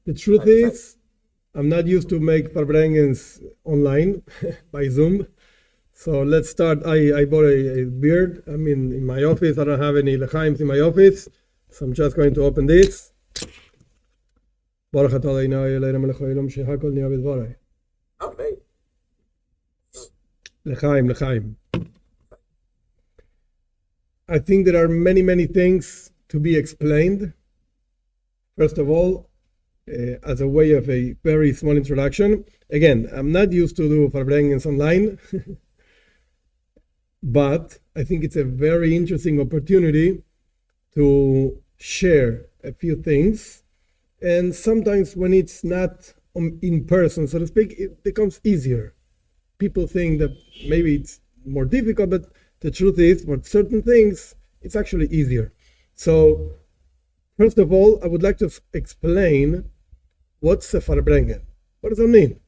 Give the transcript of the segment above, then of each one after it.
The truth is, I'm not used to make Farbrengens online by Zoom. So let's start. I bought a beard. I'm in my office. I don't have any lechaims in my office. So I'm just going to open this. Okay. L'chaim. I think there are many things to be explained. First of all, as a way of a very small introduction, again, I'm not used to do Farbrengens online, but I think it's a very interesting opportunity to share a few things. And sometimes when it's not in person, so to speak, it becomes easier. People think that maybe it's more difficult, but the truth is, for certain things, it's actually easier. So, first of all, I would like to explain what's a Farbrengen. What does that mean?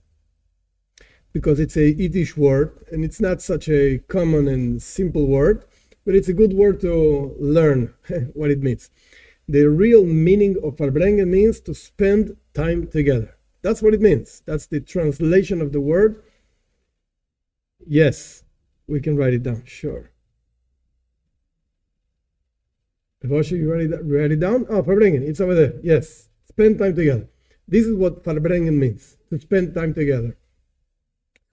Because it's a Yiddish word, and it's not such a common and simple word, but it's a good word to learn what it means. The real meaning of Farbrengen means to spend time together. That's what it means. That's the translation of the word. Yes, we can write it down, sure. Evoshe, you write it down? Oh, Farbrengen, it's over there. Yes, spend time together. This is what Farbrengen means, to spend time together.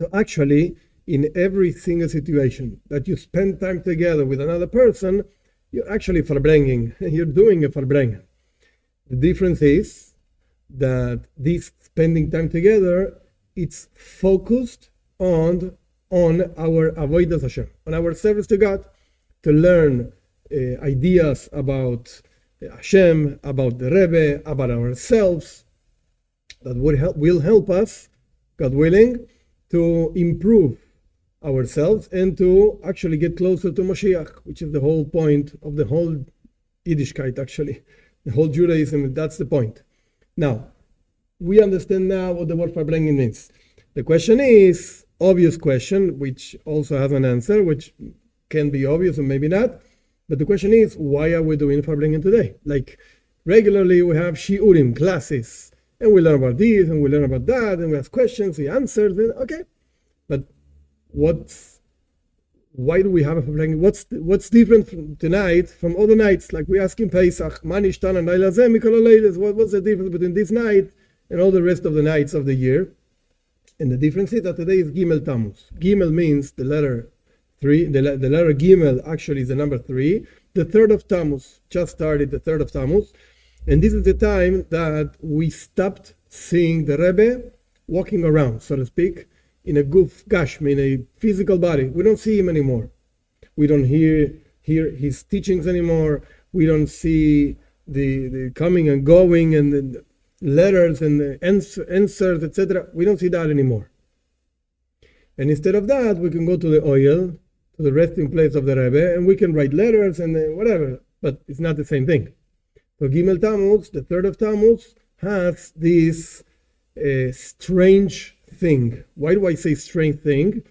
So actually, in every single situation that you spend time together with another person, you're actually Farbrengen. You're doing a Farbrengen. The difference is that this spending time together, it's focused on our avodas Hashem, on our service to God, to learn ideas about Hashem, about the Rebbe, about ourselves, that will help us, God willing, to improve ourselves and to actually get closer to Mashiach, which is the whole point of the whole Yiddishkeit, actually. The whole Judaism, that's the point. Now, we understand now what the word Farbrengen means. The question is, obvious question, which also has an answer, which can be obvious or maybe not. But the question is, why are we doing Farbrengen today? Like, regularly we have shiurim, classes, and we learn about this, and we learn about that, and we ask questions, we answer, and okay. But why do we have a Farbrengen? What's different from tonight from other nights? Like we ask in Pesach, what's the difference between this night and all the rest of the nights of the year? And the difference is that today is Gimel Tammuz. Gimel means the letter 3. The letter Gimel actually is the number 3. The 3rd of Tammuz just started, the 3rd of Tammuz. And this is the time that we stopped seeing the Rebbe walking around, so to speak, in a guf gashmi, in a physical body. We don't see him anymore. We don't hear his teachings anymore. We don't see the coming and going and the letters and the answers, etc. We don't see that anymore. And instead of that, we can go to the oil, to the resting place of the Rebbe, and we can write letters and whatever, but it's not the same thing. So Gimel Tammuz, the 3rd of Tammuz, has this strange thing. Why do I say strange thing?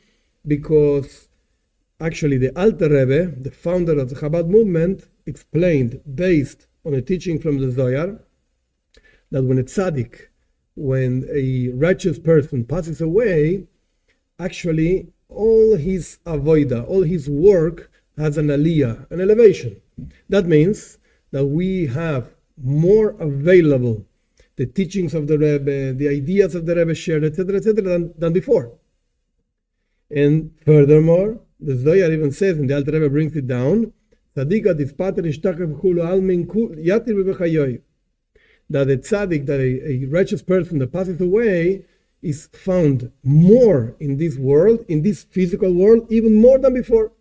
Because actually the Alter Rebbe, the founder of the Chabad movement, explained, based on a teaching from the Zohar, that when a tzaddik, when a righteous person passes away, actually all his avoda, all his work has an aliyah, an elevation. That means that we have more available the teachings of the Rebbe, the ideas of the Rebbe shared, etc., than before. And furthermore, the Zohar even says, and the Alter Rebbe brings it down, that the tzaddik, that a righteous person that passes away, is found more in this world, in this physical world, even more than before.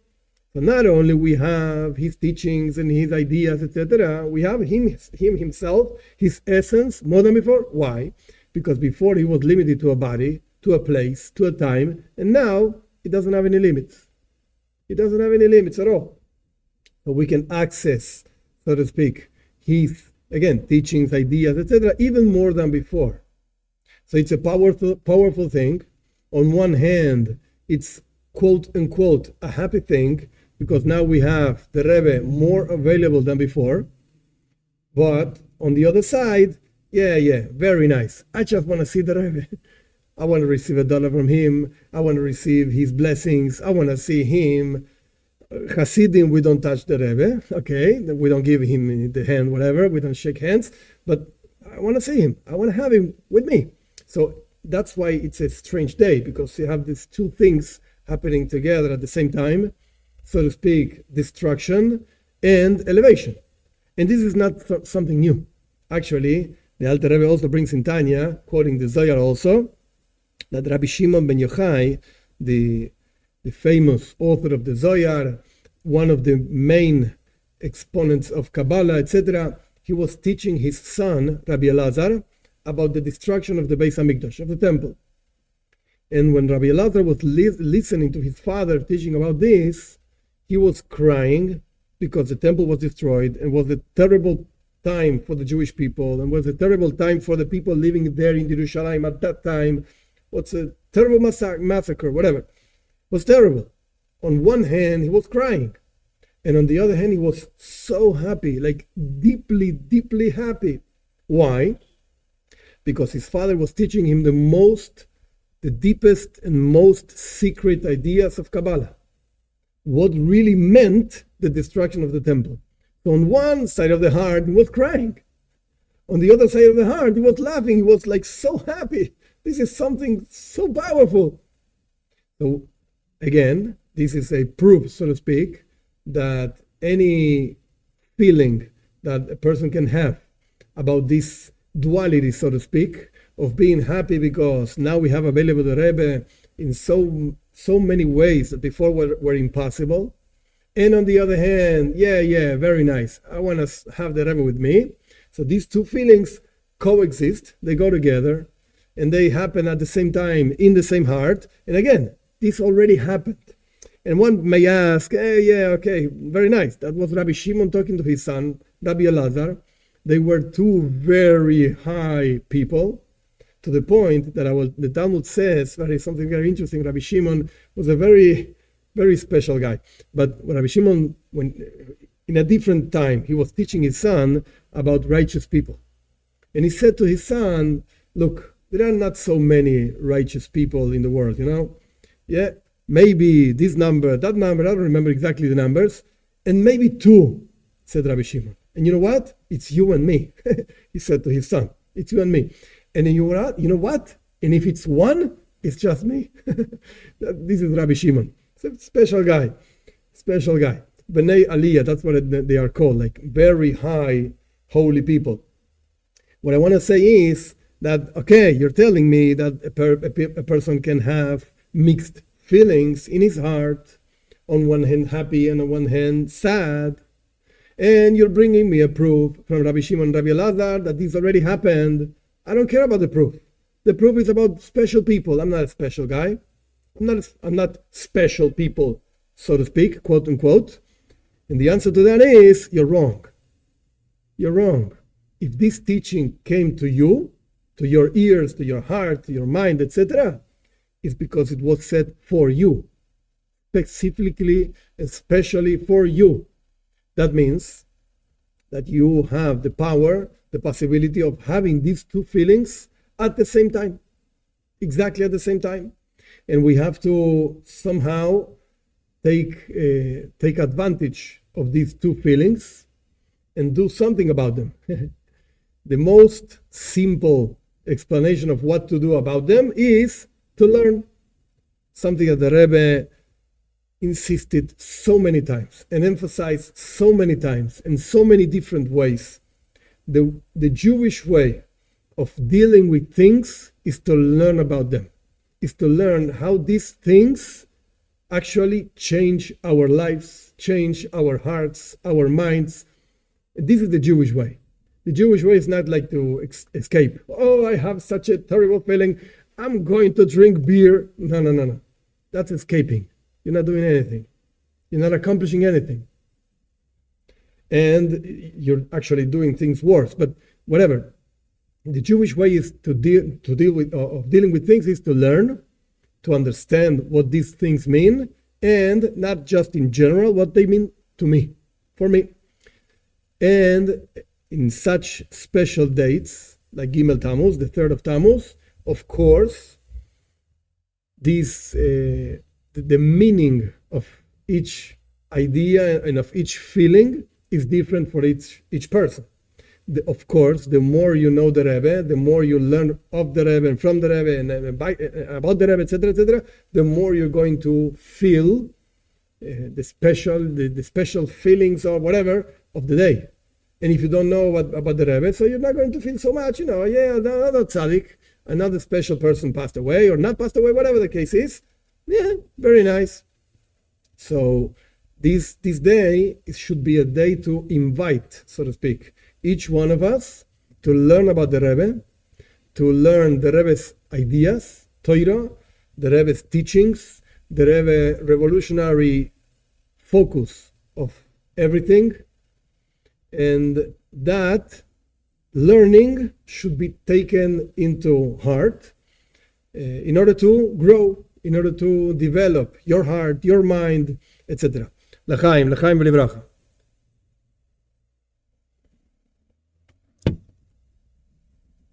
So not only we have his teachings and his ideas, etc., we have him himself, his essence, more than before. Why? Because before he was limited to a body, to a place, to a time, and now it doesn't have any limits. It doesn't have any limits at all. So we can access, so to speak, his, again, teachings, ideas, etc., even more than before. So it's a powerful thing. On one hand, it's quote unquote a happy thing, because now we have the Rebbe more available than before. But on the other side, Yeah, very nice. I just want to see the Rebbe. I want to receive $1 from him. I want to receive his blessings. I want to see him. Chassidim, we don't touch the Rebbe. Okay, we don't give him the hand, whatever. We don't shake hands. But I want to see him. I want to have him with me. So that's why it's a strange day, because you have these two things happening together at the same time, so to speak, destruction and elevation. And this is not something new. Actually, the Alter Rebbe also brings in Tanya, quoting the Zohar also, that Rabbi Shimon ben Yochai, the famous author of the Zohar, one of the main exponents of Kabbalah, etc., he was teaching his son, Rabbi Elazar, about the destruction of the Beis HaMikdash, of the temple. And when Rabbi Elazar was listening to his father teaching about this, he was crying because the temple was destroyed and was a terrible time for the Jewish people and was a terrible time for the people living there in Jerusalem at that time. What's a terrible massacre, whatever. It was terrible. On one hand, he was crying. And on the other hand, he was so happy, like deeply, deeply happy. Why? Because his father was teaching him the deepest and most secret ideas of Kabbalah. What really meant the destruction of the temple. So on one side of the heart, he was crying. On the other side of the heart, he was laughing. He was like so happy. This is something so powerful. So again, this is a proof, so to speak, that any feeling that a person can have about this duality, so to speak, of being happy because now we have available the Rebbe in so many ways that before were impossible. And on the other hand, yeah, very nice. I want to have the Rebbe with me. So these two feelings coexist. They go together. And they happen at the same time in the same heart. And again, this already happened. And one may ask, okay, very nice. That was Rabbi Shimon talking to his son, Rabbi Elazar. They were two very high people, to the point that the Talmud says, something very interesting, Rabbi Shimon was a very, very special guy. But Rabbi Shimon, in a different time, he was teaching his son about righteous people. And he said to his son, look, there are not so many righteous people in the world, Yeah, maybe this number, that number, I don't remember exactly the numbers, and maybe two, said Rabbi Shimon. And you know what? It's you and me, he said to his son. It's you and me. And then you know what? And if it's one, it's just me. This is Rabbi Shimon. It's a special guy. Bnei Aliyah, that's what they are called, like very high, holy people. What I want to say is that, okay, you're telling me that a person can have mixed feelings in his heart, on one hand happy and on one hand sad, and you're bringing me a proof from Rabbi Shimon and Rabbi Elazar that this already happened. I don't care about the proof. The proof is about special people. I'm not a special guy. I'm not special people, so to speak, quote unquote. And the answer to that is, you're wrong. You're wrong. If this teaching came to you, to your ears, to your heart, to your mind, etc., it's because it was said for you, specifically, especially for you. That means that you have the power, the possibility of having these two feelings at the same time, exactly at the same time. And we have to somehow take advantage of these two feelings and do something about them. The most simple explanation of what to do about them is to learn, something that the Rebbe insisted so many times and emphasized so many times in so many different ways. The Jewish way of dealing with things is to learn about them, is to learn how these things actually change our lives, change our hearts, our minds. This is the Jewish way. The Jewish way is not like to escape. Oh, I have such a terrible feeling, I'm going to drink beer. No. That's escaping. You're not doing anything. You're not accomplishing anything. And you're actually doing things worse. But whatever. The Jewish way is to deal with things is to learn, to understand what these things mean, and not just in general, what they mean to me, for me. And in such special dates, like Gimel Tammuz, the 3rd of Tammuz. Of course, the meaning of each idea and of each feeling is different for each person. Of course, the more you know the Rebbe, the more you learn of the Rebbe and from the Rebbe and about the Rebbe, etc., the more you're going to feel the special feelings or whatever of the day. And if you don't know about the Rebbe, so you're not going to feel so much, another tzaddik, another special person passed away or not passed away, whatever the case is. Yeah, very nice. So this day, it should be a day to invite, so to speak, each one of us to learn about the Rebbe, to learn the Rebbe's ideas, Torah, the Rebbe's teachings, the Rebbe revolutionary focus of everything. And that learning should be taken into heart in order to grow, in order to develop your heart, your mind, etc. L'chaim v'livracha.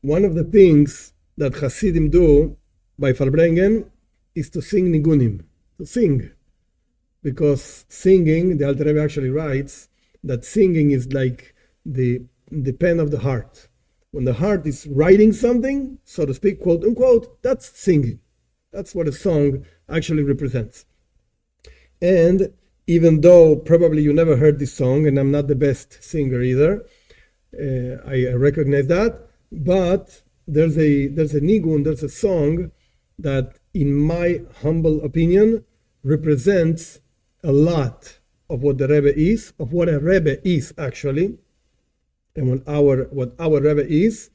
One of the things that Chassidim do by Farbrengen is to sing nigunim, to sing. Because singing, the Alter Rebbe actually writes that singing is like the pen of the heart. When the heart is writing something, so to speak, quote unquote, that's singing. That's what a song actually represents. And even though probably you never heard this song, and I'm not the best singer either, I recognize that, but there's a nigun, there's a song that, in my humble opinion, represents a lot of what the Rebbe is, of what a Rebbe is actually, and what our Rebbe is.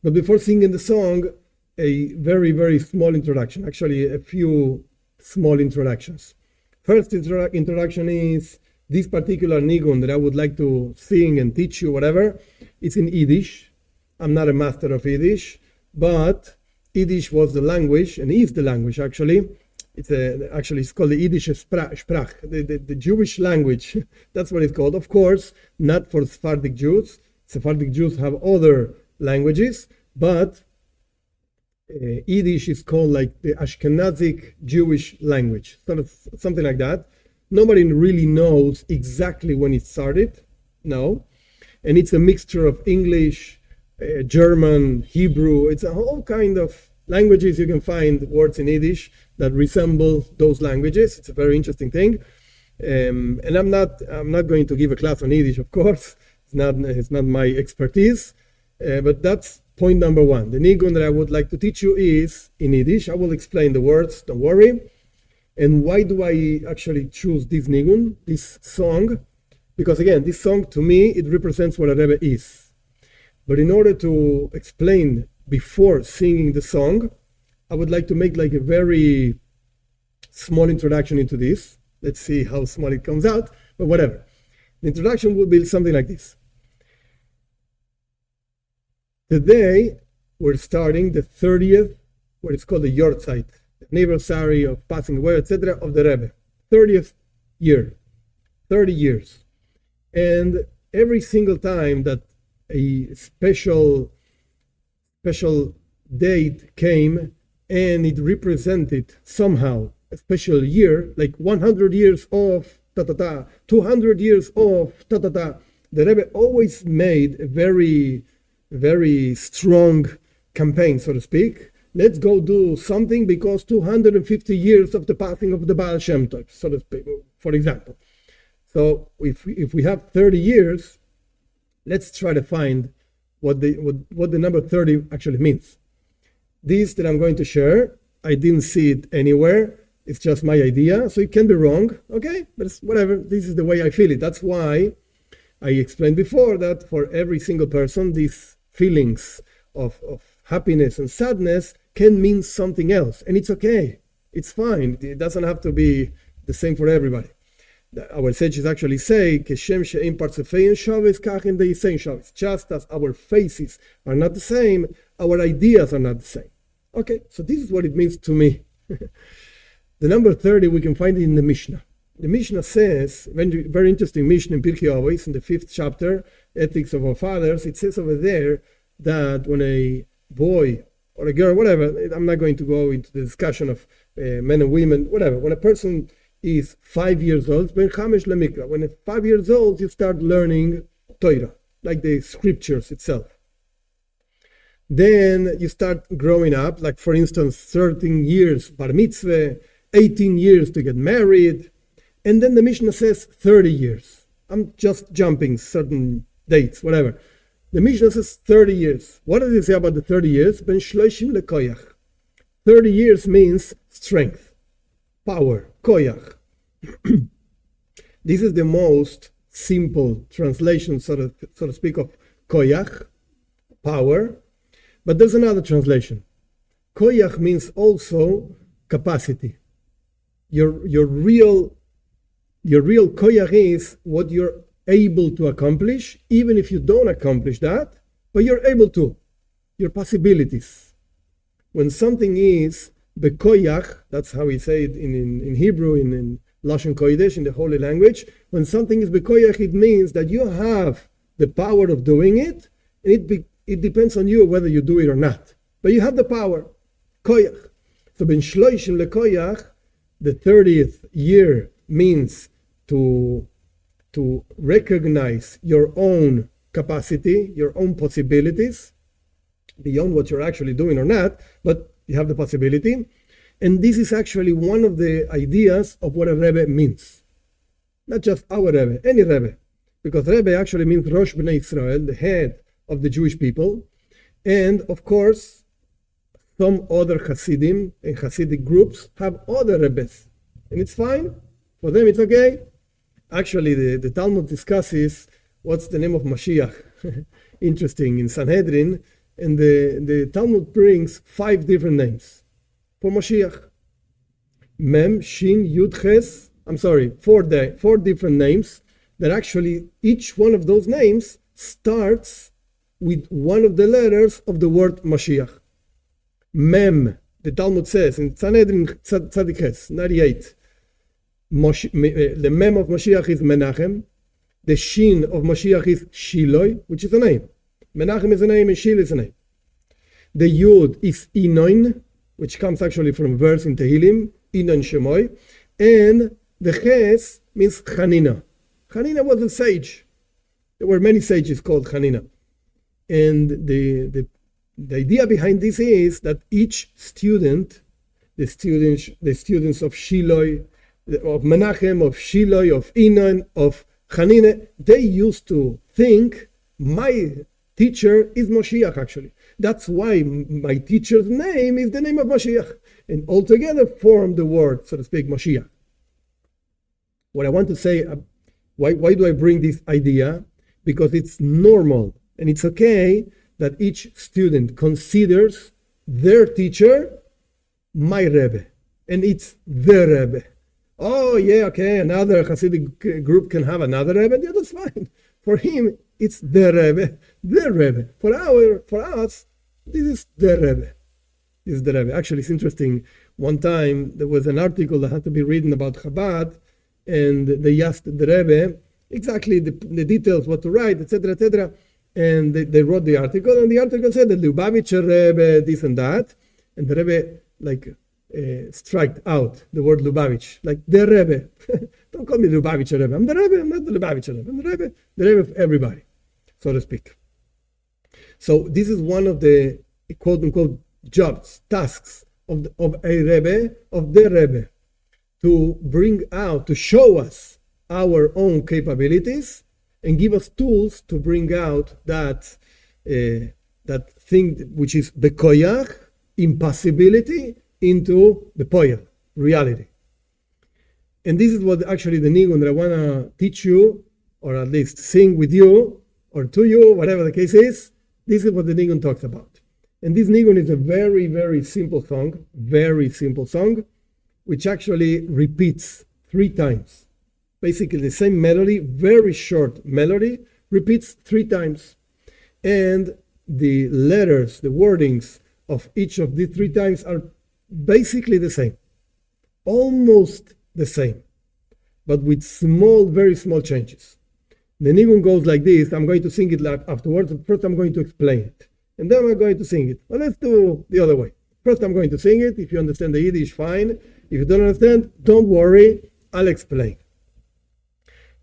But before singing the song, a very, very small introduction, actually a few small introductions. First introduction is this particular nigun that I would like to sing and teach you, whatever. It's in Yiddish. I'm not a master of Yiddish, but Yiddish was the language, and is the language actually. It's called the Yiddish Sprach, the Jewish language. That's what it's called. Of course, not for Sephardic Jews. Sephardic Jews have other languages, but Yiddish is called like the Ashkenazic Jewish language, sort of something like that. Nobody really knows exactly when it started, no. And it's a mixture of English, German, Hebrew. It's a whole kind of languages. You can find words in Yiddish that resemble those languages. It's a very interesting thing. And I'm not going to give a class on Yiddish, of course. It's not my expertise. But that's point number one. The nigun that I would like to teach you is in Yiddish. I will explain the words, don't worry. And why do I actually choose this nigun, this song? Because again, this song to me, it represents what a Rebbe is. But in order to explain before singing the song, I would like to make like a very small introduction into this. Let's see how small it comes out, but whatever. The introduction will be something like this. Today, we're starting the 30th, what is called the Yortzeit, the anniversary of passing away, etc., of the Rebbe. 30th year, 30 years. And every single time that a special date came and it represented somehow a special year, like 100 years of ta-ta-ta, 200 years of ta-ta-ta, the Rebbe always made a very, very strong campaign, so to speak. Let's go do something because 250 years of the passing of the Baal Shem Tov, so to speak, for example. So if we have 30 years, let's try to find what the number 30 actually means. This that I'm going to share, I didn't see it anywhere. It's just my idea, so it can be wrong, okay? But it's whatever, this is the way I feel it. That's why I explained before that for every single person, these feelings of happiness and sadness can mean something else. And it's okay. It's fine. It doesn't have to be the same for everybody. Our sages actually say, just as our faces are not the same, our ideas are not the same. Okay, so this is what it means to me. The number 30, we can find it in the Mishnah. The Mishnah says, very interesting Mishnah in Pirkei Avos, in the 5th chapter, Ethics of Our Fathers, it says over there that when a boy or a girl, whatever, I'm not going to go into the discussion of men and women, whatever. When a person is 5 years old, when 5 years old, you start learning Torah, like the scriptures itself. Then you start growing up, like for instance, 13 years bar mitzvah, 18 years to get married, and then the Mishnah says 30 years. I'm just jumping certain dates, whatever. The Mishnah says 30 years. What does it say about the 30 years? Ben shloishim lekoyach. 30 years means strength, power, koyach. This is the most simple translation, so to speak, of koyach, power. But there's another translation. Koyach means also capacity. Your real koyach is what you're able to accomplish, even if you don't accomplish that, but you're able to. Your possibilities. When something is bekoyach, that's how we say it in Hebrew, in Lashon Kodesh, in the holy language. When something is bekoyach, it means that you have the power of doing it, and it depends on you whether you do it or not. But you have the power. Koyach. So ben shloishim lekoyach, the 30th year means to recognize your own capacity, your own possibilities, beyond what you're actually doing or not, but you have the possibility. And this is actually one of the ideas of what a Rebbe means. Not just our Rebbe, any Rebbe. Because Rebbe actually means Rosh Bnei Israel, the head of the Jewish people. And of course, some other Chassidim and Chassidic groups have other Rebbes. And it's fine. For them, it's okay. Actually, the Talmud discusses what's the name of Mashiach. Interesting, in Sanhedrin. And the Talmud brings 5 different names for Mashiach. Mem, Shin, Yud, Ches. 4 different names that actually each one of those names starts with one of the letters of the word Mashiach. Mem, the Talmud says in Sanhedrin Tzadik Ches, 98. The Mem of Mashiach is Menachem. The Shin of Mashiach is Shiloi, which is a name. Menachem is a name and Shil is a name. The Yud is Inoin, which comes actually from a verse in Tehillim, Inon Shemoy. And the Ches means Chanina. Chanina was a sage. There were many sages called Chanina. And the idea behind this is that each student, the students of Shiloi, of Menachem, of Shiloi, of Inon, of Chanina, they used to think my teacher is Moshiach actually. That's why my teacher's name is the name of Mashiach. And altogether form the word, so to speak, Mashiach. What I want to say, why do I bring this idea? Because it's normal and it's okay that each student considers their teacher my Rebbe. And it's the Rebbe. Oh, yeah, okay, another Hasidic group can have another Rebbe. Yeah, that's fine. For him, it's the Rebbe. The Rebbe. For us, this is the Rebbe. This is the Rebbe. Actually, it's interesting. One time, there was an article that had to be written about Chabad, and they asked the Rebbe exactly the details, what to write, etc., etc., and they wrote the article, and the article said that Lubavitcher Rebbe, this and that, and the Rebbe, striked out the word Lubavitch, like the Rebbe. Don't call me Lubavitcher Rebbe. I'm the Rebbe, I'm not the Lubavitcher Rebbe. I'm the Rebbe of everybody, so to speak. So this is one of the quote-unquote jobs, tasks of a Rebbe, of the Rebbe, to bring out, to show us our own capabilities and give us tools to bring out that thing which is bekoyach, impossibility, into the poyel, reality. And this is what actually the nigun that I want to teach you, or at least sing with you, or to you, whatever the case is. This is what the nigun talks about. And this nigun is a very, very simple song, which actually repeats 3 times. Basically the same melody, very short melody, repeats 3 times. And the letters, the wordings of each of these 3 times are basically the same, almost the same, but with very small changes. The nigun goes like this. I'm going to sing it afterwards. First, I'm going to explain it. and then I'm going to sing it. Well, let's do the other way. First, I'm going to sing it. If you understand the Yiddish, fine. If you don't understand, don't worry. I'll explain.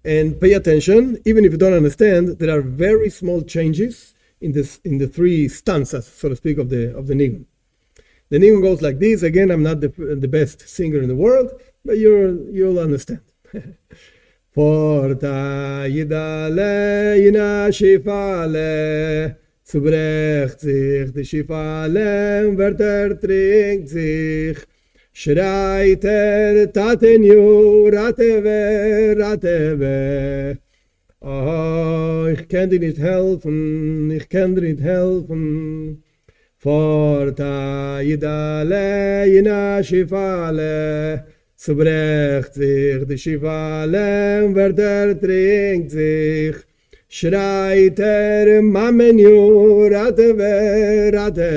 And pay attention. Even if you don't understand, there are very small changes in the three stanzas, so to speak, of the nigun. The nigun goes like this. Again, I'm not the best singer in the world, but you'll understand. Forta yidale yina shifale, zubrecht sich die Schifale, werter trinkt sich, schreit tatenju, rateve. Oh, ich kann dir nicht helfen. Forta yidale yina shifale, zubrecht sich die Schifale, werter trinkt sich, schreit Mamenju, rateve.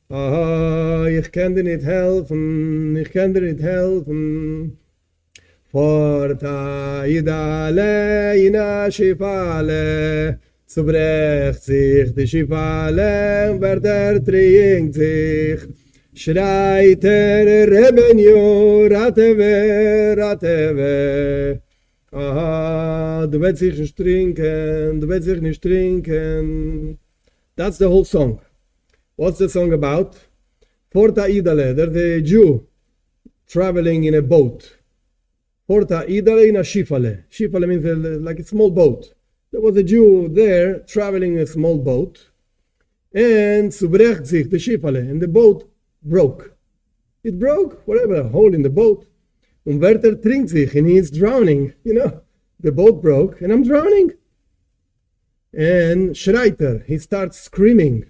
Oh, ich kann dir nicht helfen. Forta yidale yina shifale, zubrecht sich die Schifale, werter trinkt sich, schreit Rebbe, rateve. Ah, du willst dich nicht trinken. That's the whole song. What's the song about? Forta idale, there's a Jew traveling in a boat. Forta idale in a shifale. Shifale means like a small boat. There was a Jew there traveling in a small boat, and zubrecht sich the shifale, and the boat broke. It broke, whatever, a hole in the boat. Und werter trinkt sich, and he's drowning. The boat broke, and I'm drowning. And Schreiter, he starts screaming.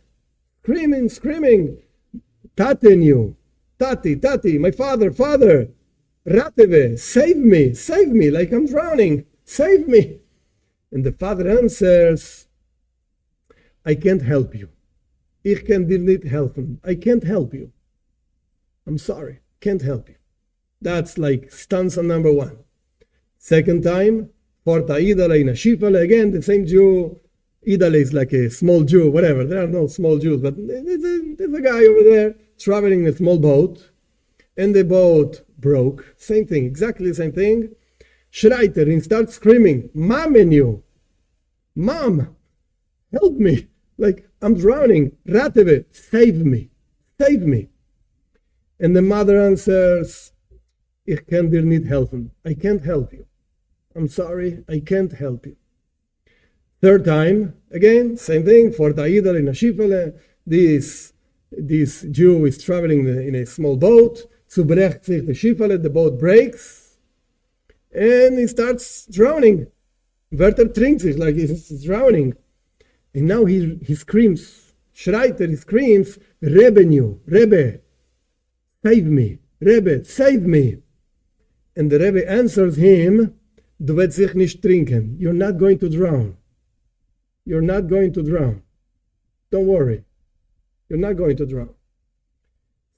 Tatenu, Tati, my father, Rateve, save me, like I'm drowning, save me. And the father answers, I can't help you. Ich kann dir nicht helfen. I can't help you. I'm sorry, can't help you. That's like stanza number 1. Second time, Forta idale in a shifale, again, the same Jew. Idale is like a small Jew, whatever. There are no small Jews, but there's a guy over there traveling in a small boat, and the boat broke. Same thing, exactly the same thing. Schreiter, he starts screaming, Mamenju, Mom, help me, like I'm drowning. Rateve, save me. And the mother answers, Ich kann dir nicht helfen. I can't help you. I'm sorry, I can't help you. Third time, again, same thing, Forta idale in a shifale. This Jew is traveling in a small boat. Zubrecht sich the shifale, the boat breaks, and he starts drowning. Werter trinkt sich, like he's drowning. And now he screams, Schreiter, he screams, Rebbe, save me, Rebbe, save me. And the Rebbe answers him, Du wirst sich nicht trinken. You're not going to drown. Don't worry. You're not going to drown.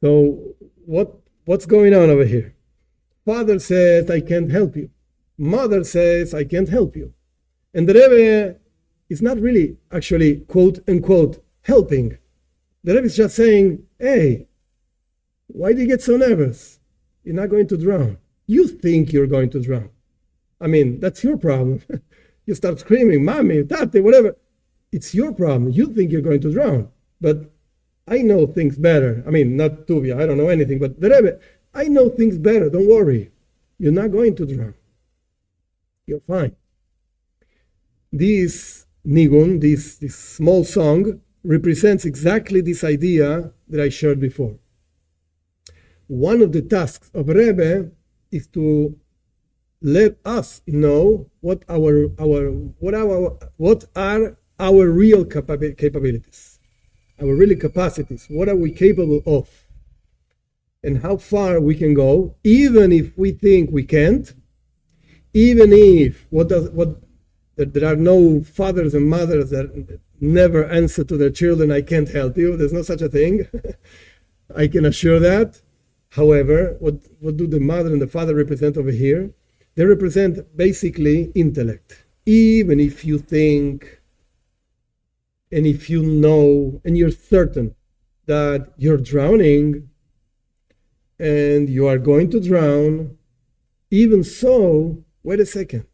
So what's going on over here? Father says, I can't help you. Mother says, I can't help you. And the Rebbe is not really actually, quote unquote, helping. The Rebbe is just saying, hey, why do you get so nervous? You're not going to drown. You think you're going to drown. I mean, that's your problem. You start screaming, Mommy, Tate, whatever. It's your problem. You think you're going to drown. But I know things better. I mean, not Tuvia, I don't know anything, but the Rebbe, I know things better. Don't worry. You're not going to drown. You're fine. This nigun, this small song, represents exactly this idea that I shared before. One of the tasks of Rebbe is to let us know what are our real capabilities, our real capacities. What are we capable of, and how far we can go, even if we think we can't, even if there are no fathers and mothers that never answer to their children, I can't help you. There's no such a thing. I can assure that. However, what do the mother and the father represent over here? They represent basically intellect. Even if you think And if you know and you're certain that you're drowning and you are going to drown, even so, wait a second.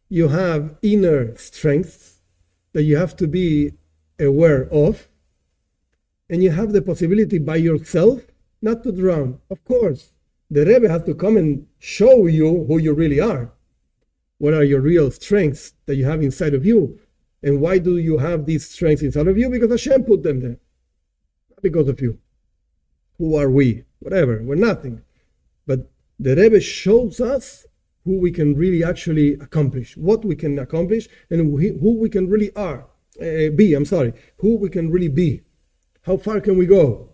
You have inner strengths that you have to be aware of, and you have the possibility by yourself not to drown. Of course, the Rebbe has to come and show you who you really are. What are your real strengths that you have inside of you? And why do you have these strengths inside of you? Because Hashem put them there. Not because of you. Who are we? Whatever. We're nothing. But the Rebbe shows us who we can really actually accomplish, what we can accomplish, and who we can really who we can really be. How far can we go?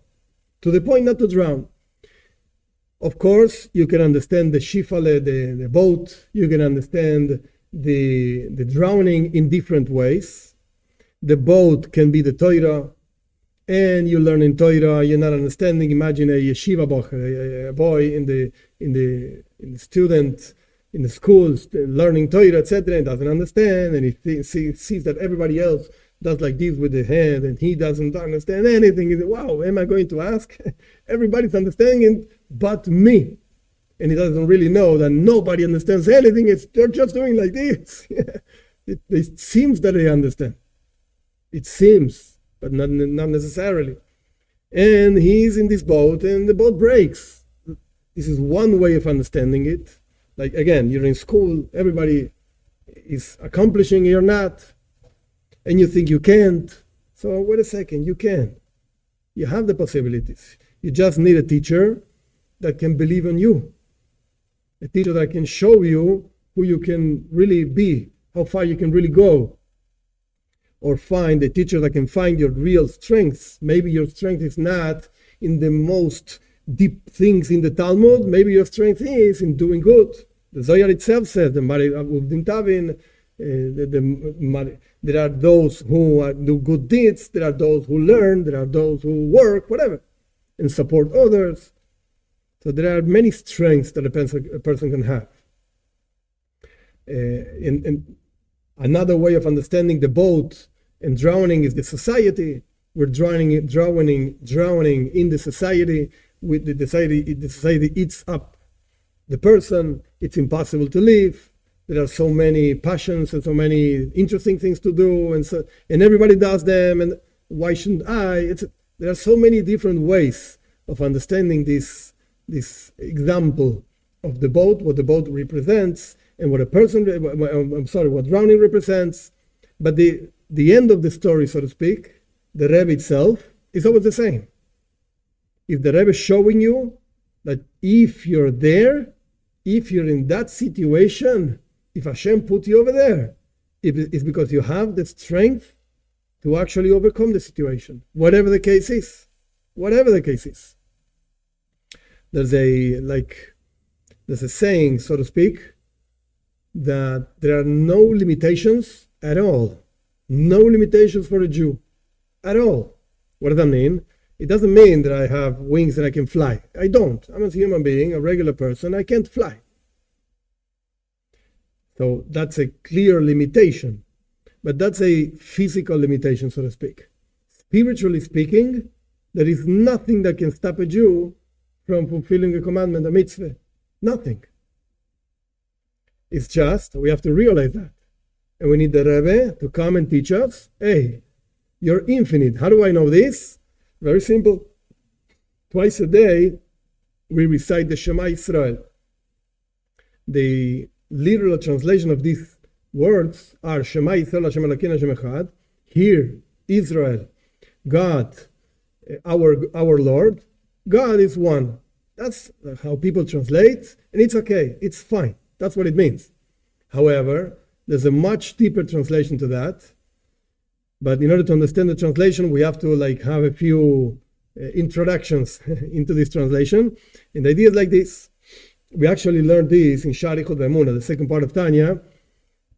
To the point not to drown. Of course, you can understand the shifale, the boat. You can understand the drowning in different ways. The boat can be the Torah, and you learn in Torah. You're not understanding. Imagine a yeshiva a boy in the student in the schools learning Torah, etc., and doesn't understand, and he sees that everybody else does like this with the head, and he doesn't understand anything. He says, wow, am I going to ask? Everybody's understanding it but me. And he doesn't really know that nobody understands anything. They're just doing like this. It seems that they understand. It seems, but not necessarily. And he's in this boat, and the boat breaks. This is one way of understanding it. Like, again, you're in school, everybody is accomplishing, you're not. And you think you can't. So wait a second, you can. You have the possibilities. You just need a teacher that can believe in you. A teacher that can show you who you can really be, how far you can really go. Or find a teacher that can find your real strengths. Maybe your strength is not in the most deep things in the Talmud. Maybe your strength is in doing good. The Zohar itself says, there are those who do good deeds, there are those who learn, there are those who work, whatever, and support others. So there are many strengths that a person can have. And another way of understanding the boat and drowning is the society. We're drowning in the society. With the society eats up the person. It's impossible to live. There are so many passions and so many interesting things to do, and everybody does them. And why shouldn't I? There are so many different ways of understanding this example of the boat, what the boat represents, and what drowning represents. But the end of the story, so to speak, the Rebbe itself, is always the same. If the Rebbe is showing you that if you're there, if you're in that situation, if Hashem put you over there, it's because you have the strength to actually overcome the situation, whatever the case is. There's a saying, so to speak, that there are no limitations at all. No limitations for a Jew at all. What does that mean? It doesn't mean that I have wings and I can fly. I don't. I'm a human being, a regular person. I can't fly. So that's a clear limitation. But that's a physical limitation, so to speak. Spiritually speaking, there is nothing that can stop a Jew from fulfilling a commandment, a mitzvah. Nothing. It's just, we have to realize that. And we need the Rebbe to come and teach us, hey, you're infinite. How do I know this? Very simple. Twice a day, we recite the Shema Israel. The literal translation of these words are Shema Israel, Hashem Elokeinu, Hashem Echad. Hear, Israel, God, our Lord, God is one. That's how people translate, and it's okay. It's fine. That's what it means. However, there's a much deeper translation to that. But in order to understand the translation, we have to have a few introductions into this translation. And the idea is like this. We actually learned this in Sharichot Ve'emunah, the second part of Tanya.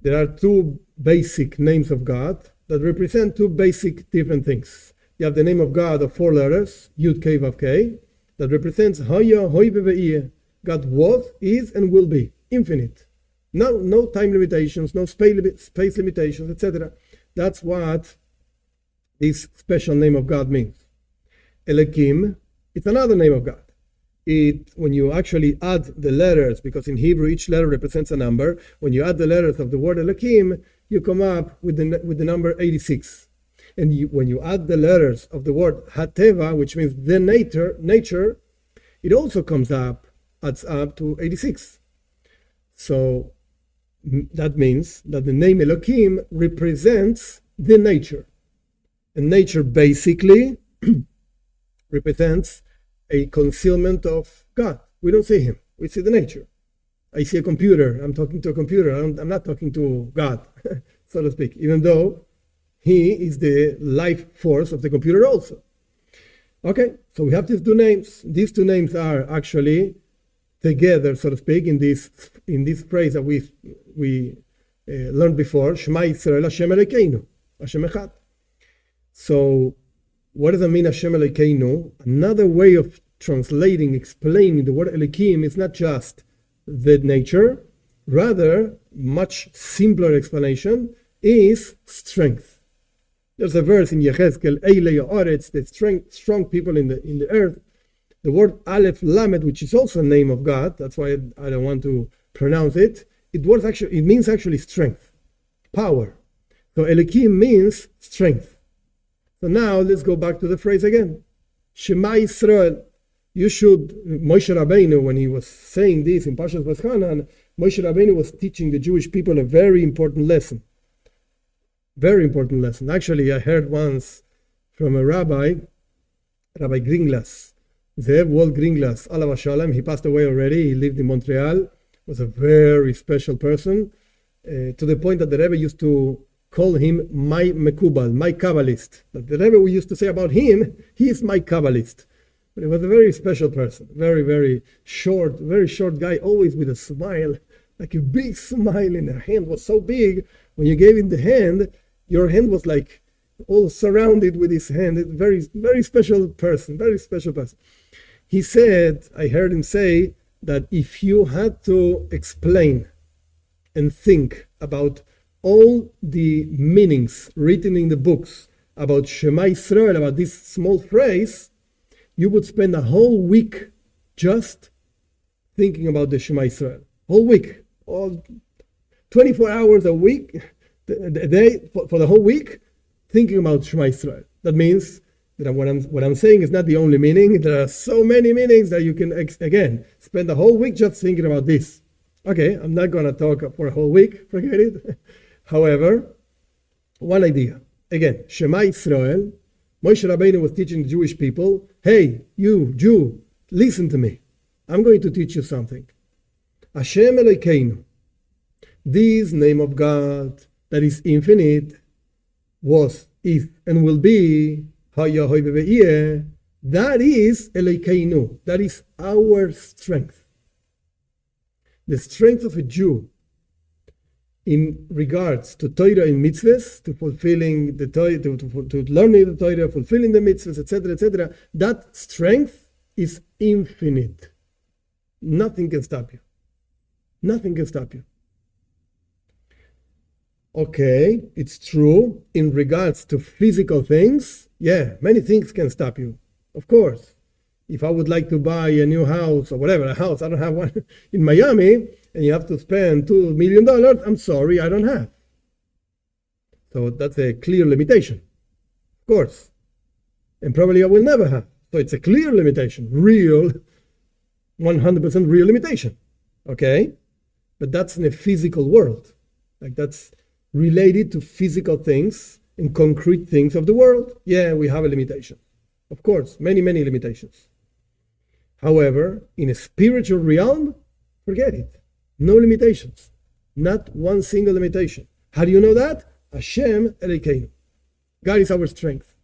There are two basic names of God that represent two basic different things. You have the name of God of 4 letters, Yud Kei Vav Kei, that represents Haya, Hoi Ve'Iyeh. God was, is, and will be. Infinite. No time limitations, no space limitations, etc. That's what this special name of God means. Elohim, it's another name of God. When you actually add the letters, because in Hebrew each letter represents a number, when you add the letters of the word Elohim, you come up with the number 86. And when you add the letters of the word Hateva, which means the nature, it also adds up to 86. So that means that the name Elohim represents the nature. And nature basically represents a concealment of God. We don't see him. We see the nature. I see a computer. I'm talking to a computer. I'm not talking to God, so to speak, even though he is the life force of the computer also. Okay, so we have these two names. These two names are actually together, so to speak, in this phrase that we learned before, Shema Yisrael Hashem Elokeinu, Hashem Echad. So what does it mean, Hashem Elokeinu? Another way of translating, explaining the word Elohim is not just the nature, rather, much simpler explanation is strength. There's a verse in Yechezkel, Eile Ya'aretz, the strong people in the earth. The word Aleph Lamed, which is also a name of God, that's why I don't want to pronounce it. It means actually strength, power. So Elohim means strength. So now let's go back to the phrase again. Shema Yisrael. Moshe Rabbeinu, when he was saying this in Parshas Vaschanan, Moshe Rabbeinu was teaching the Jewish people a very important lesson. Very important lesson. Actually, I heard once from a Rabbi Gringlas, Zev Wald Gringlas, Alav Shalom. He passed away already. He lived in Montreal. Was a very special person, to the point that the Rebbe used to call him my Mekubal, my Kabbalist. That the Rebbe we used to say about him, he is my Kabbalist. But he was a very special person, very, very short guy, always with a smile, like a big smile, and the hand was so big. When you gave him the hand, your hand was like all surrounded with his hand. It's very, very special person, very special person. He said, I heard him say that if you had to explain and think about all the meanings written in the books about Shema Yisrael, about this small phrase, you would spend a whole week just thinking about the Shema Yisrael. Whole week. All 24 hours a week, a day, for the whole week, thinking about Shema Yisrael. That means that what I'm saying is not the only meaning. There are so many meanings that you can, again, spend the whole week just thinking about this. Okay, I'm not going to talk for a whole week. Forget it. However, one idea. Again, Shema Yisrael. Moshe Rabbeinu was teaching the Jewish people, hey, you, Jew, listen to me. I'm going to teach you something. Hashem Elokeinu, this name of God that is infinite, was, is, and will be, that is Elokeinu, that is our strength. The strength of a Jew in regards to Torah and mitzvahs, to fulfilling the Torah, to learning the Torah, fulfilling the mitzvahs, etc., that strength is infinite. Nothing can stop you. Nothing can stop you. Okay, it's true in regards to physical things. Yeah, many things can stop you. Of course. If I would like to buy a new house or whatever, a house, I don't have one in Miami, and you have to spend $2 million, I'm sorry, I don't have. So that's a clear limitation, of course. And probably I will never have. So it's a clear limitation, real, 100% real limitation. Okay? But that's in a physical world. Like that's related to physical things and concrete things of the world. Yeah, we have a limitation. Of course, many, many limitations. However, in a spiritual realm, forget it. No limitations. Not one single limitation. How do you know that? Hashem Elokeinu. God is our strength.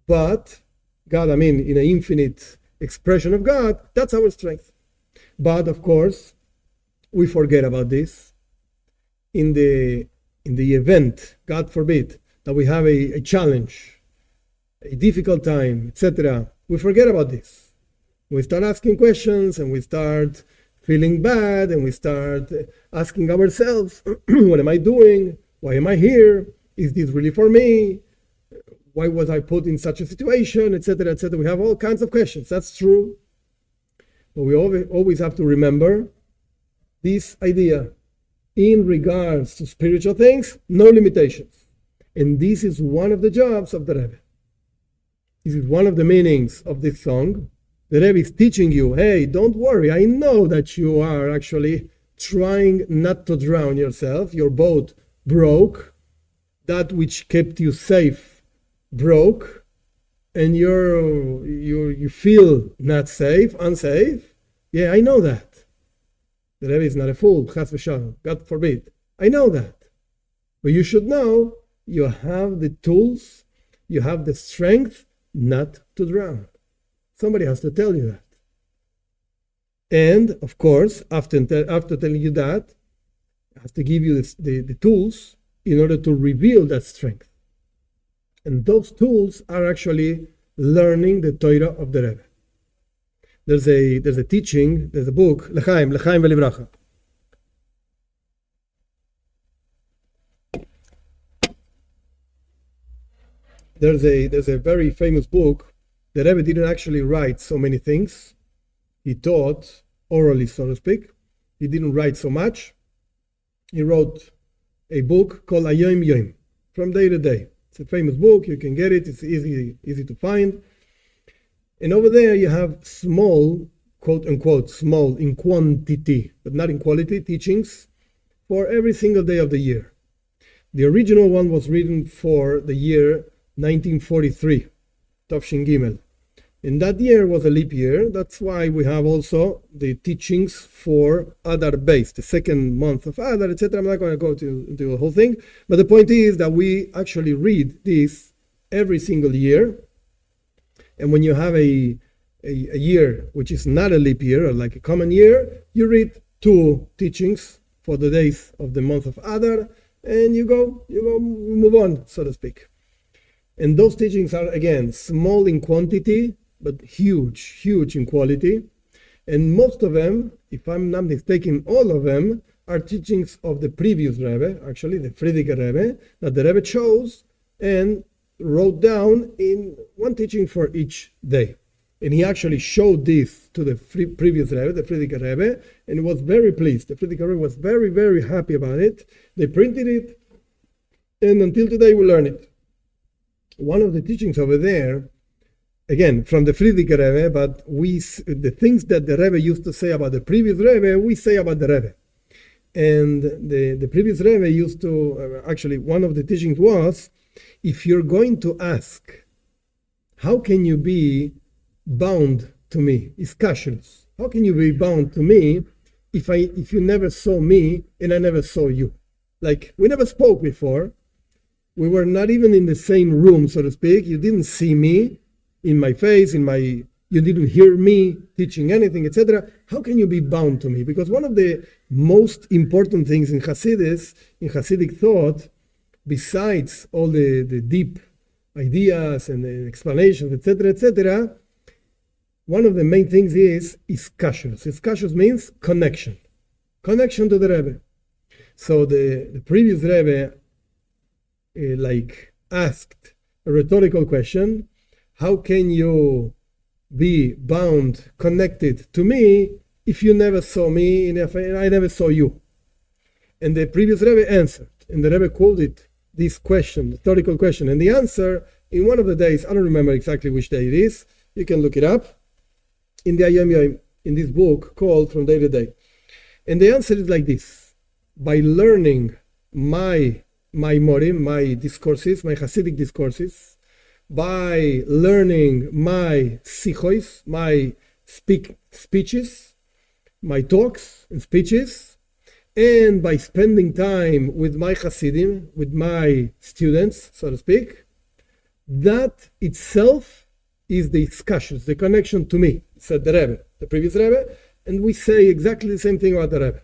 But God, in an infinite expression of God, that's our strength. But of course, we forget about this. In the event, God forbid, that we have a challenge, a difficult time, etc., we forget about this. We start asking questions and we start feeling bad and we start asking ourselves, what am I doing? Why am I here? Is this really for me? Why was I put in such a situation, etc., etc.? We have all kinds of questions. That's true. But we always have to remember this idea. In regards to spiritual things, no limitations. And this is one of the jobs of the Rebbe. This is one of the meanings of this song. The Rebbe is teaching you, hey, don't worry. I know that you are actually trying not to drown yourself. Your boat broke. That which kept you safe broke. And you feel not safe, unsafe. Yeah, I know that. The Rebbe is not a fool, chas v'shalom, God forbid. I know that. But you should know you have the tools, you have the strength not to drown. Somebody has to tell you that. And, of course, after telling you that, I have to give you the tools in order to reveal that strength. And those tools are actually learning the Torah of the Rebbe. There's a teaching, there's a book, L'chaim v'livracha. There's a very famous book. The Rebbe didn't actually write so many things. He taught orally, so to speak. He didn't write so much. He wrote a book called Hayom Yom, from day to day. It's a famous book. You can get it. It's easy to find. And over there you have small, quote unquote, small in quantity, but not in quality, teachings for every single day of the year. The original one was written for the year 1943, Tafshin Gimel. And that year was a leap year. That's why we have also the teachings for Adar Beis, the second month of Adar, etc. I'm not going to go into the whole thing. But the point is that we actually read this every single year. And when you have a year which is not a leap year, or like a common year, you read 2 teachings for the days of the month of Adar, and you move on, so to speak. And those teachings are, again, small in quantity, but huge in quality. And most of them, if I'm not mistaken, all of them are teachings of the previous Rebbe, actually the Frierdiker Rebbe, that the Rebbe chose and wrote down in one teaching for each day. And he actually showed this to the previous Rebbe, the Frierdiker Rebbe, and he was very pleased. The Frierdiker Rebbe was very, very happy about it. They printed it, and until today we learn it. One of the teachings over there, again, from the Frierdiker Rebbe, but the things that the Rebbe used to say about the previous Rebbe, we say about the Rebbe. And the previous Rebbe used to, actually, one of the teachings was, if you're going to ask, how can you be bound to me? It's kashrus. How can you be bound to me if you never saw me and I never saw you? Like, we never spoke before. We were not even in the same room, so to speak. You didn't see me in my face, you didn't hear me teaching anything, etc. How can you be bound to me? Because one of the most important things in Chassidic thought, besides all the deep ideas and the explanations, etc., one of the main things is kashrus. Kashrus means connection to the Rebbe. So the previous Rebbe asked a rhetorical question: how can you be bound, connected to me if you never saw me and if I never saw you? And the previous Rebbe answered, and the Rebbe quoted this question, rhetorical question, and the answer in one of the days, I don't remember exactly which day it is, you can look it up, in the Hayom Yom, in this book called From Day to Day. And the answer is like this: by learning my morim, my discourses, my Chassidic discourses, by learning my sichois, my speeches, my talks and speeches, and by spending time with my Chassidim, with my students, so to speak, that itself is the kashrus, the connection to me, said the Rebbe, the previous Rebbe, and we say exactly the same thing about the Rebbe.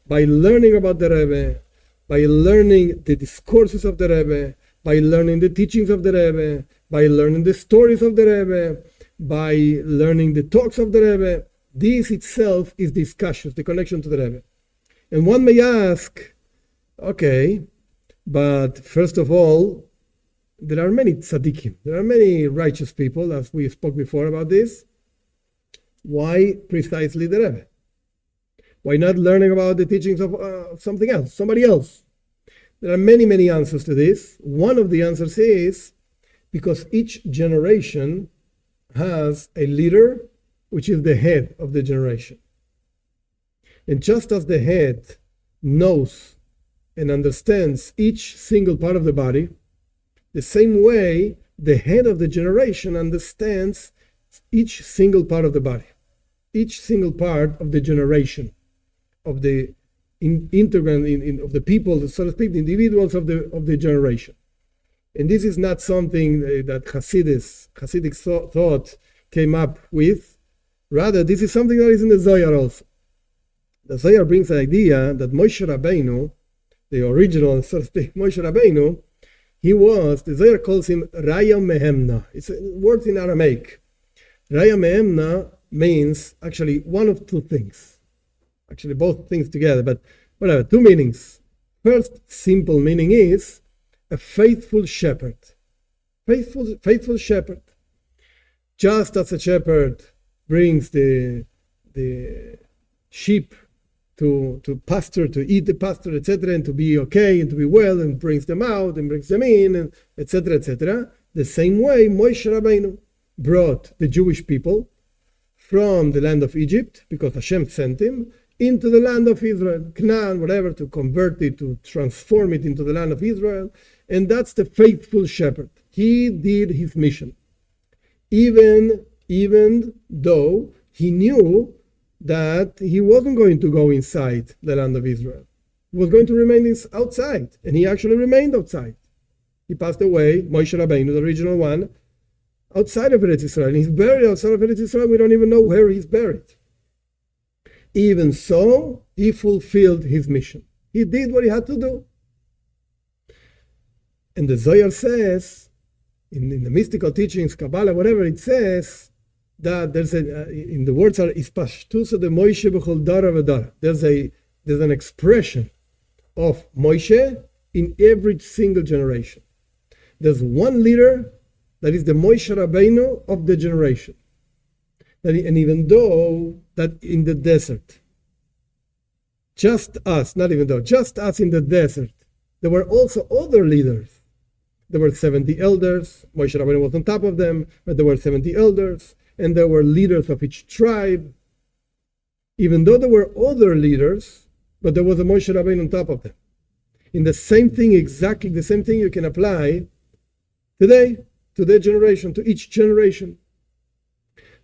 By learning about the Rebbe, by learning the discourses of the Rebbe, by learning the teachings of the Rebbe, by learning the stories of the Rebbe, by learning the talks of the Rebbe, this itself is the kashrus, the connection to the Rebbe. And one may ask, okay, But first of all, there are many tzaddikim. There are many righteous people, as we spoke before about this. Why precisely the Rebbe? Why not learning about the teachings of something else, somebody else? There are many, many answers to this. One of the answers is because each generation has a leader, which is the head of the generation. And just as the head knows and understands each single part of the body, the same way the head of the generation understands each single part of the body, each single part of the generation, of the integrant of the people, so to speak, the individuals of the generation. And this is not something that Chassidic thought came up with. Rather, this is something that is in the Zohar also. The Zohar brings the idea that Moshe Rabbeinu, the original, so to speak, Moshe Rabbeinu, the Zohar calls him Raya Mehemna. It's words in Aramaic. Raya Mehemna means actually one of two things. Actually, both things together, but whatever, two meanings. First simple meaning is a faithful shepherd. Faithful shepherd. Just as a shepherd brings the sheep to pasture, to eat the pasture, etc., and to be okay and to be well, and brings them out and brings them in, and etc., etc. The same way Moshe Rabbeinu brought the Jewish people from the land of Egypt, because Hashem sent him, into the land of Israel, Canaan, whatever, to convert it, to transform it into the land of Israel. And that's the faithful shepherd. He did his mission. Even though he knew that he wasn't going to go inside the land of Israel. He was going to remain outside. And he actually remained outside. He passed away, Moshe Rabbeinu, the original one, outside of Eretz Israel. And he's buried outside of Eretz Israel. We don't even know where he's buried. Even so, he fulfilled his mission. He did what he had to do. And the Zohar says, in the mystical teachings, Kabbalah, whatever, it says that there's in the words are Ispashtusa de Moshe b'chol dara v'dara. There's an expression of Moshe in every single generation. There's one leader that is the Moshe Rabbeinu of the generation. And even though that in the desert, just us in the desert, there were also other leaders. There were 70 elders. Moshe Rabbeinu was on top of them, but there were 70 elders, and there were leaders of each tribe. Even though there were other leaders, but there was a Moshe Rabbeinu on top of them. In the same thing, exactly the same thing you can apply today, to their generation, to each generation.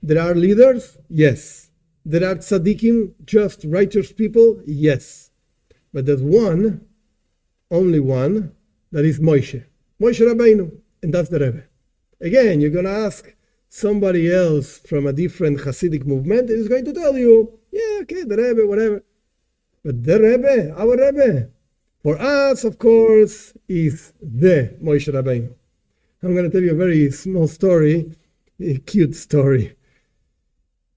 There are leaders? Yes. There are tzaddikim, just righteous people? Yes. But there's one, only one, that is Moshe Rabbeinu, and that's the Rebbe. Again, you're going to ask somebody else from a different Chassidic movement, and he's going to tell you, yeah, okay, the Rebbe, whatever. But the Rebbe, our Rebbe, for us, of course, is the Moshe Rabbeinu. I'm going to tell you a very small story, a cute story.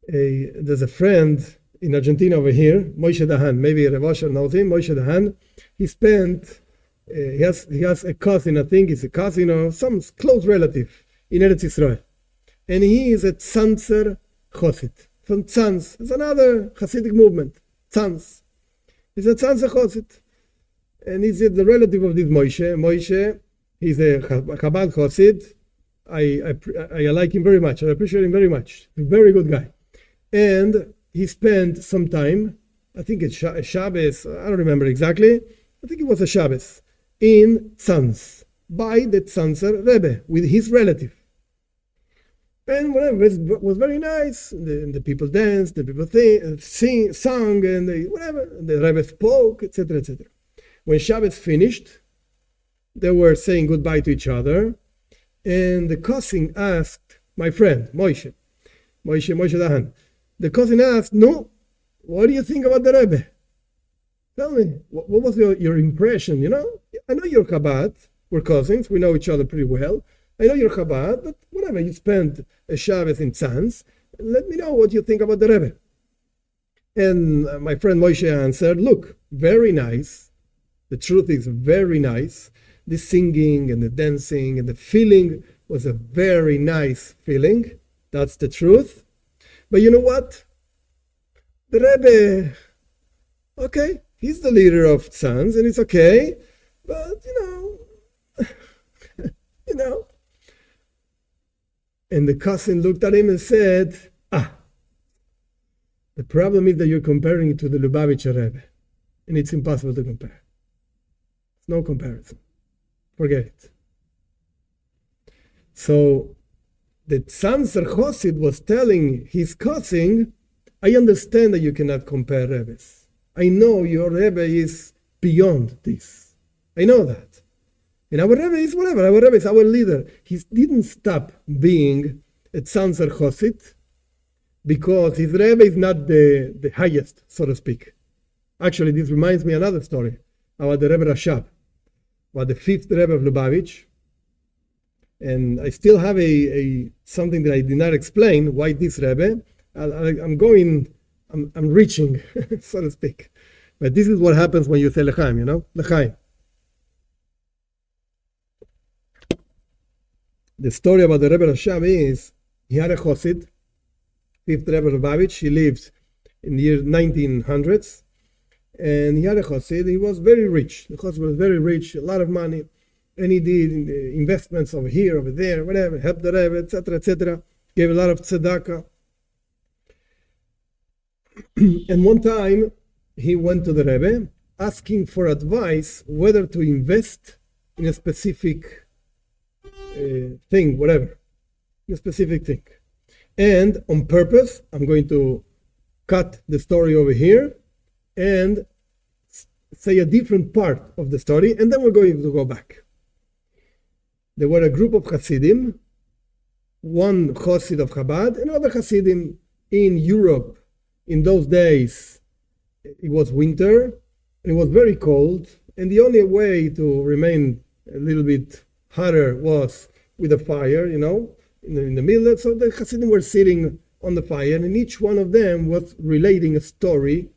There's a friend in Argentina over here, Moshe Dahan. Maybe Rav Osher knows him. Moshe Dahan. He has a cousin. I think he's a cousin or some close relative in Eretz Israel, and he is a Tzanzer Chassid. From Tzanz, it's another Chassidic movement. Tzanz. He's a Tzanzer Chassid, and he's the relative of this Moshe. Moshe, he's a Chabad Chassid. I like him very much. I appreciate him very much. He's a very good guy. And he spent some time, I think it's Shabbos, I don't remember exactly, I think it was a Shabbos, in Tzanz, by the Tzanzer Rebbe, with his relative. And whatever, it was very nice. The people danced, the people sang, and the Rebbe spoke, etc., etc. When Shabbos finished, they were saying goodbye to each other, and the cousin asked my friend, Moshe Dahan, the cousin asked, no, what do you think about the Rebbe? Tell me, what was your impression? I know you're Chabad, we're cousins, we know each other pretty well. I know you're Chabad, but whatever, you spent a Shabbos in Tzanz, let me know what you think about the Rebbe. And my friend Moshe answered, look, very nice, The truth is very nice. The singing and the dancing and the feeling was a very nice feeling. That's the truth. But you know what? The Rebbe, okay, he's the leader of sons, and it's okay. But, you know. And the cousin looked at him and said, the problem is that you're comparing it to the Lubavitcher Rebbe. And it's impossible to compare. It's no comparison. Forget it. So the Tzanzer Chassid was telling his cousin, I understand that you cannot compare Rebbes. I know your Rebbe is beyond this. I know that. And our Rebbe is whatever. Our Rebbe is our leader. He didn't stop being a Tzanzer Chassid because his Rebbe is not the highest, so to speak. Actually, this reminds me of another story about the Rebbe Rashab, about the fifth Rebbe of Lubavitch. And I still have a something that I did not explain, why this Rebbe. I'm reaching, so to speak. But this is what happens when you say L'chaim, L'chaim. The story about the Rebbe Rashab is, he had a Chassid, fifth Rebbe of Lubavitch. He lived in the year 1900s. And he had a Chassid. He was very rich. The Chassid was very rich, a lot of money. And he did investments over here, over there, whatever, helped the Rebbe, etc., etc. Gave a lot of tzedakah. And one time, he went to the Rebbe, asking for advice whether to invest in a specific thing, whatever, in a specific thing. And on purpose, I'm going to cut the story over here and say a different part of the story, and then we're going to go back. There were a group of Chassidim, one Chassid of Chabad, another Chassidim in Europe. In those days, it was winter, it was very cold, and the only way to remain a little bit hotter was with a fire, in the middle. So the Chassidim were sitting on the fire, and each one of them was relating a story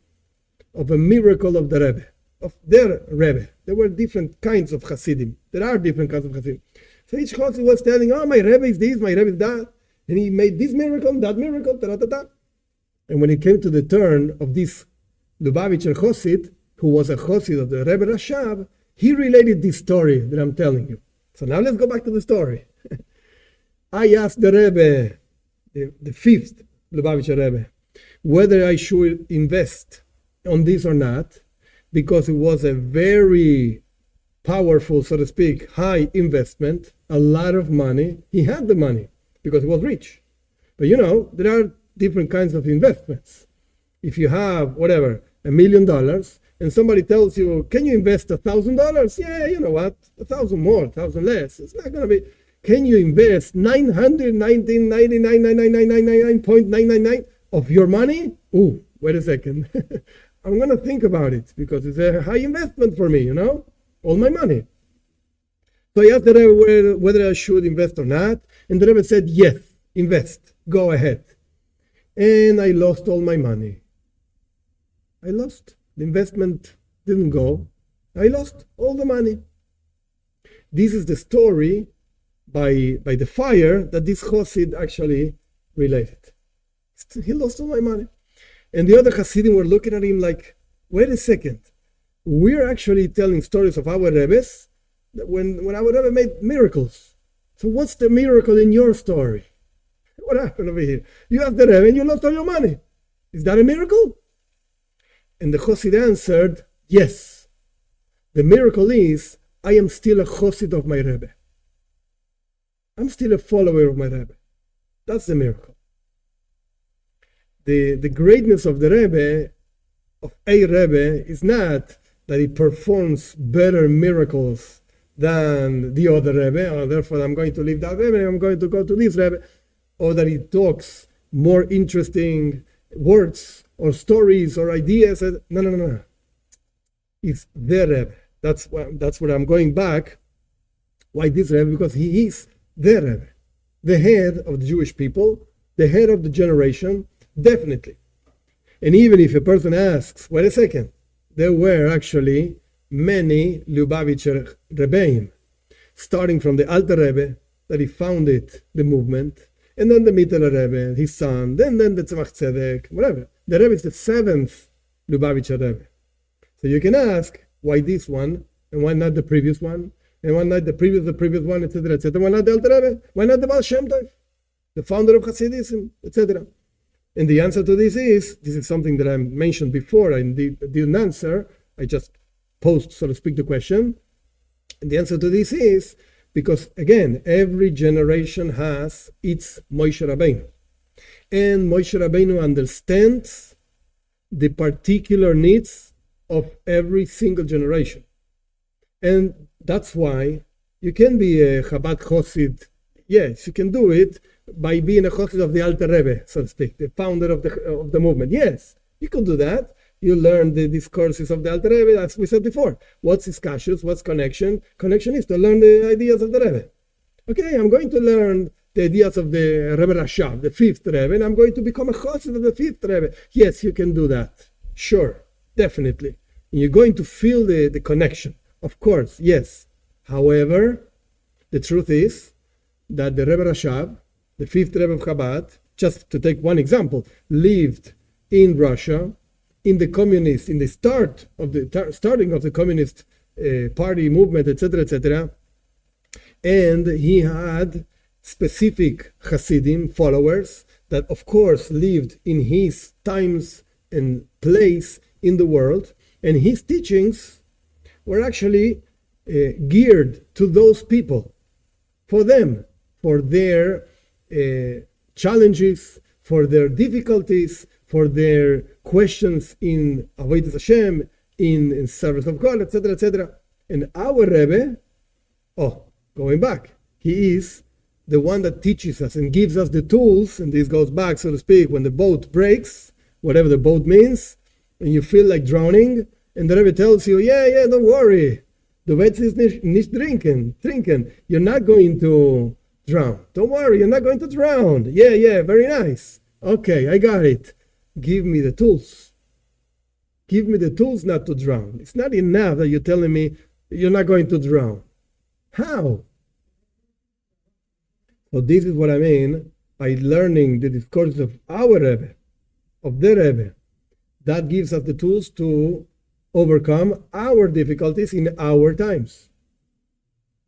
of a miracle of the Rebbe, of their Rebbe. There were different kinds of Chassidim. There are different kinds of Chassidim. So each Chassid was telling, my Rebbe is this, my Rebbe is that, and he made this miracle, that miracle, ta-ta-ta-ta. And when it came to the turn of this Lubavitcher Chassid, who was a Chassid of the Rebbe Rashab, he related this story that I'm telling you. So now let's go back to the story. I asked the Rebbe, the fifth Lubavitcher Rebbe, whether I should invest on this or not, because it was a very powerful, so to speak, high investment, a lot of money. He had the money because he was rich. But there are different kinds of investments. If you have, $1 million, and somebody tells you, can you invest $1,000? Yeah, you know what? 1,000 more, 1,000 less. It's not going to be. Can you invest 999.99999.999 of your money? Oh, wait a second. I'm going to think about it because it's a high investment for me, all my money. So I asked the Rebbe whether I should invest or not. And the Rebbe said, yes, invest. Go ahead. And I lost all my money. I lost. The investment didn't go. I lost all the money. This is the story by the fire that this Chassid actually related. He lost all my money. And the other Chassidim were looking at him like, wait a second. We're actually telling stories of our Rebbes when our Rebbe made miracles. So what's the miracle in your story? What happened over here? You have the Rebbe and you lost all your money. Is that a miracle? And the Chassid answered, yes. The miracle is, I am still a Chassid of my Rebbe. I'm still a follower of my Rebbe. That's the miracle. The greatness of the Rebbe, of a Rebbe, is not that he performs better miracles than the other Rebbe, or therefore I'm going to leave that Rebbe and I'm going to go to this Rebbe, or that he talks more interesting words or stories or ideas. No. It's the Rebbe. That's what I'm going back. Why this Rebbe? Because he is the Rebbe, the head of the Jewish people, the head of the generation, definitely. And even if a person asks, wait a second, there were actually many Lubavitcher Rebbeim, starting from the Alter Rebbe, that he founded the movement, and then the Mittler Rebbe, his son, then the Tzemach Tzedek, whatever. The Rebbe is the seventh Lubavitcher Rebbe. So you can ask, why this one, and why not the previous one, and why not the previous one, etc., etc. Why not the Alter Rebbe? Why not the Baal Shem Tov, the founder of Hasidism, etc.? And the answer to this is something that I mentioned before. I didn't answer. I just posed, so to speak, the question. And the answer to this is because, again, every generation has its Moshe Rabbeinu. And Moshe Rabbeinu understands the particular needs of every single generation. And that's why you can be a Chabad Chassid. Yes, you can do it by being a Chassid of the Alter Rebbe, so to speak, the founder of the movement. Yes, you can do that. You learn the discourses of the Alter Rebbe, as we said before. What's iskashus? What's connection? Connection is to learn the ideas of the Rebbe. Okay, I'm going to learn the ideas of the Rebbe Rashav, the fifth Rebbe, and I'm going to become a Chassid of the fifth Rebbe. Yes, you can do that. Sure, definitely. And you're going to feel the connection. Of course, yes. However, the truth is that the Rebbe Rashav, the fifth Rebbe of Chabad, just to take one example, lived in Russia, in the starting of the communist party movement, etc., etc., and he had specific Hasidim followers that, of course, lived in his times and place in the world, and his teachings were actually geared to those people, for them, for their challenges, for their difficulties, for their questions in Avodas Hashem, in service of God, etc., etc. And our Rebbe, going back, he is the one that teaches us and gives us the tools, and this goes back, so to speak, when the boat breaks, whatever the boat means, and you feel like drowning, and the Rebbe tells you, yeah, don't worry, du wirst nicht trinken, you're not going to drown. Don't worry, you're not going to drown. Yeah, very nice. Okay, I got it. Give me the tools. Give me the tools not to drown. It's not enough that you're telling me you're not going to drown. How? So this is what I mean by learning the discourse of our Rebbe, of the Rebbe. That gives us the tools to overcome our difficulties in our times.